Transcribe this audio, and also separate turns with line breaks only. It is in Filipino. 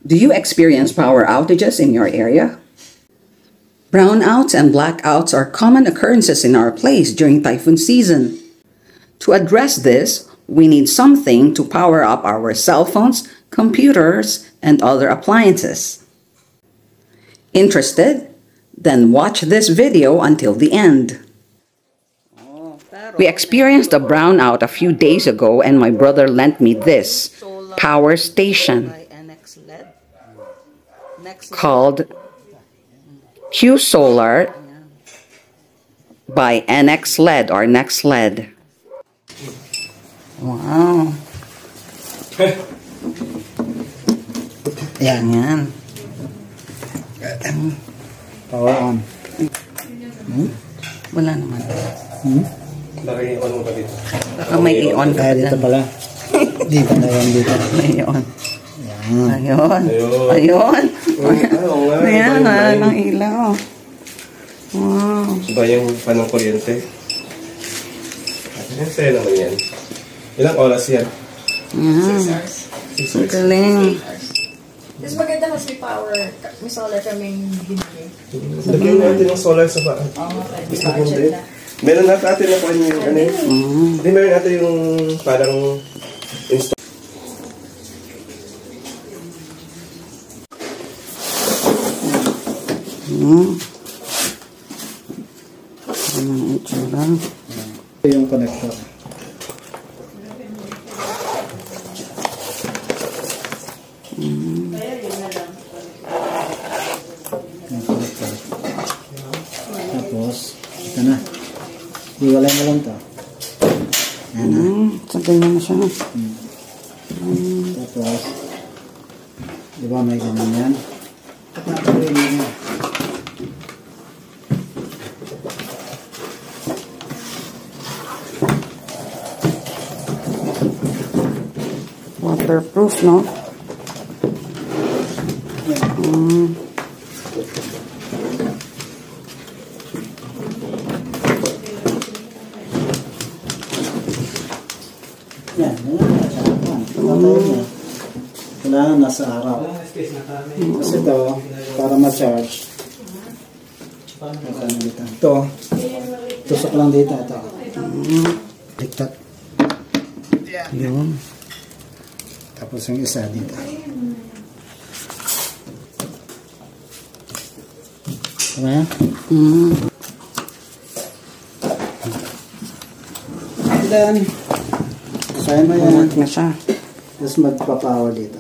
Do you experience power outages in your area? Brownouts and blackouts are common occurrences in our place during typhoon season. To address this, we need something to power up our cell phones, computers, and other appliances. Interested? Then watch this video until the end. We experienced a brownout a few days ago and my brother lent me this power station called Q Solar by NX LED or Next LED. Wow. Yan.
Power on.
Wala naman.
Baka i-on mo pa dito.
Baka may i-on ka
Kaya dito pala. Dito na yan dito.
May i-on.
Yan.
Ayun. Ayun. Ayan, ang ilaw. Wow.
Iba yung panang kuryente. Ang saya naman yan. Ilang oras yan?
6 hours. Ang galing.
Mas maganda kasi power. May solar kaming binili.
Lagyan natin ng solar sa baan.
Oo,
Gusto ko din. Meron natin na kuhan yung ano yun. Hindi, meron natin yung parang install.
Anong itsura?
Ito yung connector. Tapos, ito na. Iwalay mo lang ito.
So, ganyan na siya.
Tapos, di ba may ganyan yan? Tapos, yan.
Waterproof, no?
Yan, kailangan nasa araw. Kasi ito, para ma-charge. Ito, tusok lang dito. Ito. Diktat.
Yun.
Tapos yung isa dito. Tama yan? Then, kaya mo yan.
Na siya.
Tapos magpapower dito.